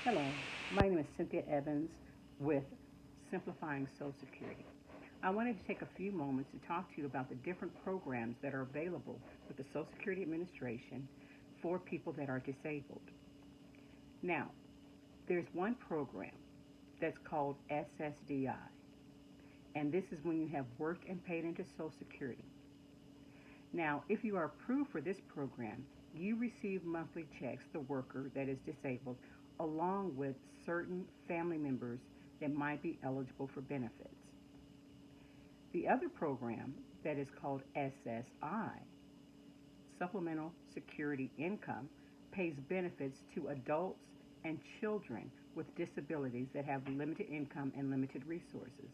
Hello, my name is Cynthia Evans with Simplifying Social Security. I wanted to take a few moments to talk to you about the different programs that are available with the Social Security Administration for people that are disabled. Now, there's one program that's called SSDI, and this is when you have worked and paid into Social Security. Now, if you are approved for this program, you receive monthly checks, the worker that is disabled, along with certain family members that might be eligible for benefits. The other program that is called SSI, Supplemental Security Income, pays benefits to adults and children with disabilities that have limited income and limited resources.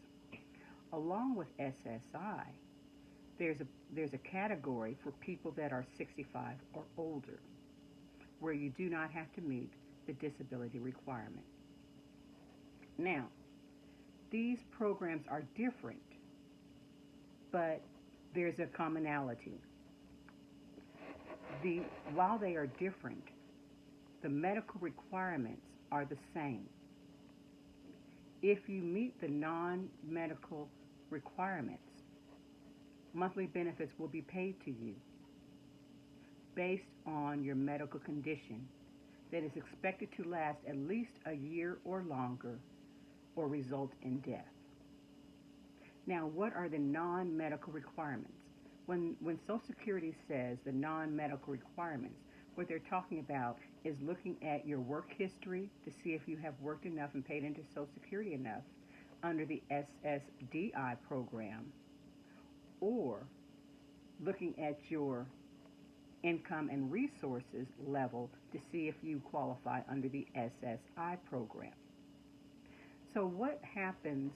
Along with SSI, there's a category for people that are 65 or older, where you do not have to meet the disability requirement. Now, these programs are different, but there's a commonality. While they are different, the medical requirements are the same. If you meet the non-medical requirements, monthly benefits will be paid to you based on your medical condition that is expected to last at least a year or longer or result in death. Now, what are the non-medical requirements? When Social Security says the non-medical requirements, what they're talking about is looking at your work history to see if you have worked enough and paid into Social Security enough under the SSDI program, or looking at your income and resources level to see if you qualify under the SSI program. So what happens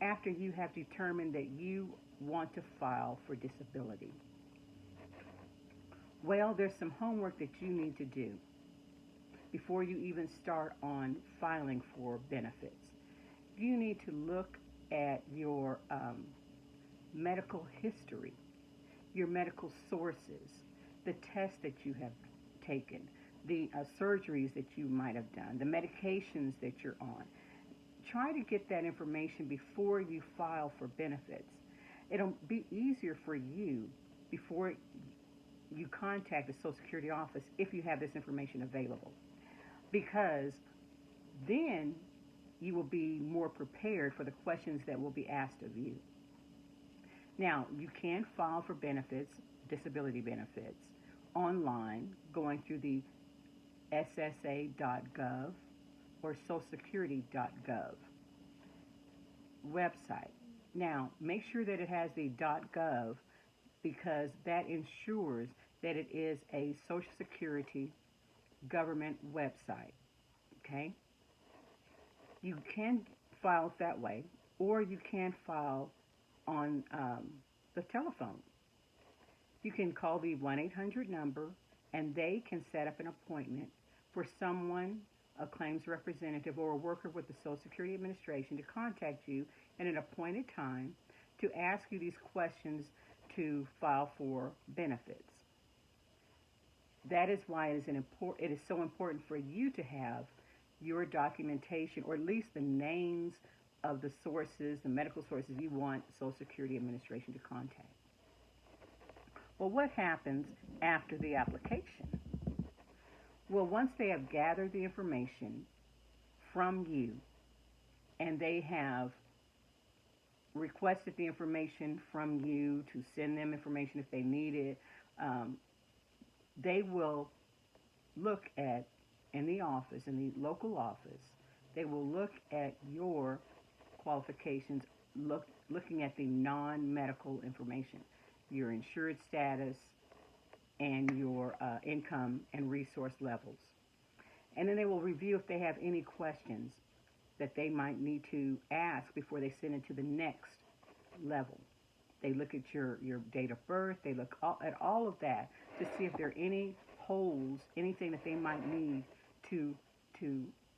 after you have determined that you want to file for disability? Well, there's some homework that you need to do before you even start on filing for benefits. You need to look at your medical history, your medical sources, the tests that you have taken, the surgeries that you might have done, the medications that you're on. Try to get that information before you file for benefits. It'll be easier for you before you contact the Social Security office if you have this information available, because then you will be more prepared for the questions that will be asked of you. Now, you can file for benefits, disability benefits, online, going through the SSA.gov or socialsecurity.gov website. Now, make sure that it has the .gov, because that ensures that it is a Social Security government website. Okay? You can file it that way, or you can file on the telephone. You can call the 1-800 number, and they can set up an appointment for someone, a claims representative or a worker with the Social Security Administration, to contact you at an appointed time to ask you these questions to file for benefits. That is why it is so important for you to have your documentation, or at least the names of the sources, the medical sources you want Social Security Administration to contact. Well, what happens after the application? Well, once they have gathered the information from you and they have requested the information from you to send them information if they need it, they will look at, in the office, in the local office, they will look at your qualifications, looking at the non-medical information, your insured status, and your income and resource levels. And then they will review if they have any questions that they might need to ask before they send it to the next level. They look at your date of birth, they look at all of that to see if there are any holes, anything that they might need to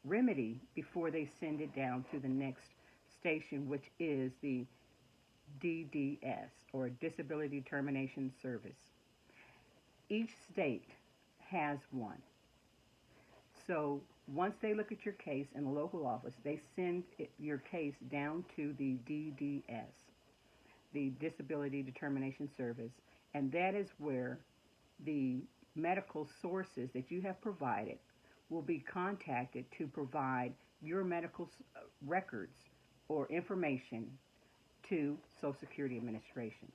remedy before they send it down to the next station, which is the DDS, or Disability Determination Service. Each state has one. So once they look at your case in the local office, they send your case down to the DDS, the Disability Determination Service, and that is where the medical sources that you have provided will be contacted to provide your medical records or information to Social Security Administration.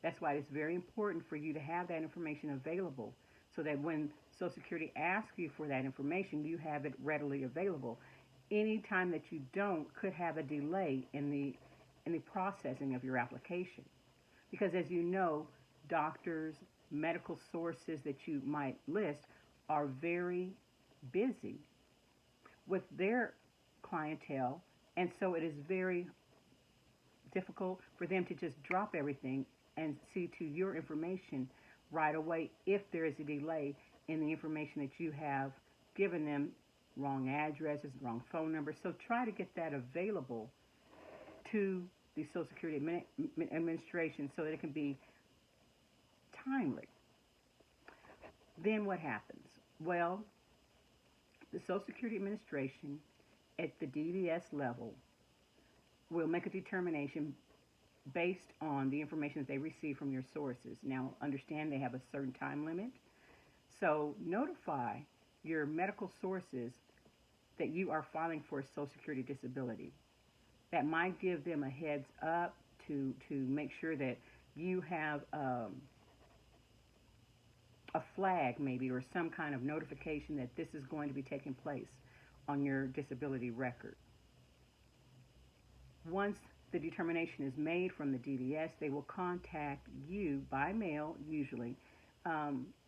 That's why it's very important for you to have that information available so that when Social Security asks you for that information, you have it readily available. Any time that you don't could have a delay in the processing of your application. Because as you know, doctors, medical sources that you might list are very busy with their clientele, and so it is very difficult for them to just drop everything and see to your information right away if there is a delay in the information that you have given them, wrong addresses, wrong phone numbers. So try to get that available to the Social Security Administration so that it can be timely. Then what happens? Well, the Social Security Administration at the DDS level will make a determination based on the information that they receive from your sources. Now, understand they have a certain time limit. So notify your medical sources that you are filing for a Social Security disability. That might give them a heads up to make sure that you have a flag maybe or some kind of notification that this is going to be taking place on your disability record. Once the determination is made from the DDS, they will contact you by mail usually,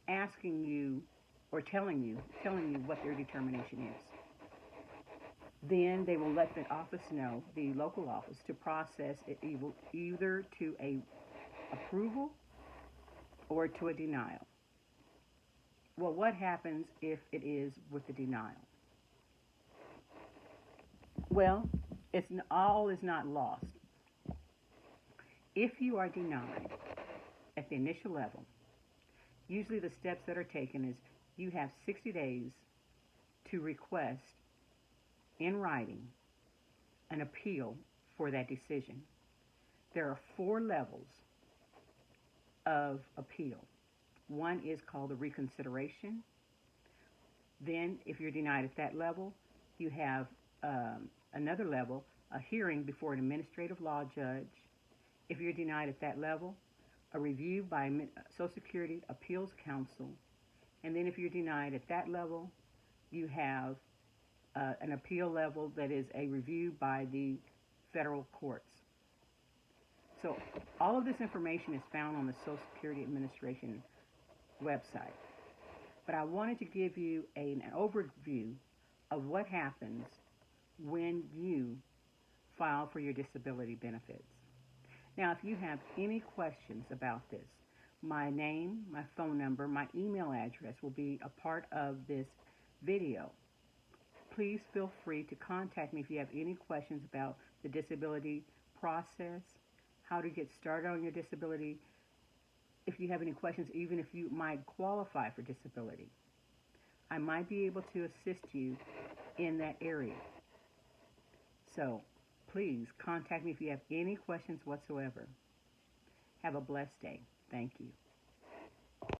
asking you or telling you what their determination is. Then they will let the office know, the local office, to process it either to a approval or to a denial. Well, what happens if it is with the denial? Well, all is not lost. If you are denied at the initial level, usually the steps that are taken is you have 60 days to request in writing an appeal for that decision. There are 4 levels of appeal. One is called a reconsideration. Then, if you're denied at that level, you have another level, a hearing before an administrative law judge. If you're denied at that level, a review by Social Security Appeals Council. And then if you're denied at that level, you have an appeal level that is a review by the federal courts. So all of this information is found on the Social Security Administration website. But I wanted to give you an overview of what happens when you file for your disability benefits. Now, if you have any questions about this, my name, my phone number, my email address will be a part of this video. Please feel free to contact me if you have any questions about the disability process, how to get started on your disability, if you have any questions, even if you might qualify for disability. I might be able to assist you in that area. So please contact me if you have any questions whatsoever. Have a blessed day. Thank you.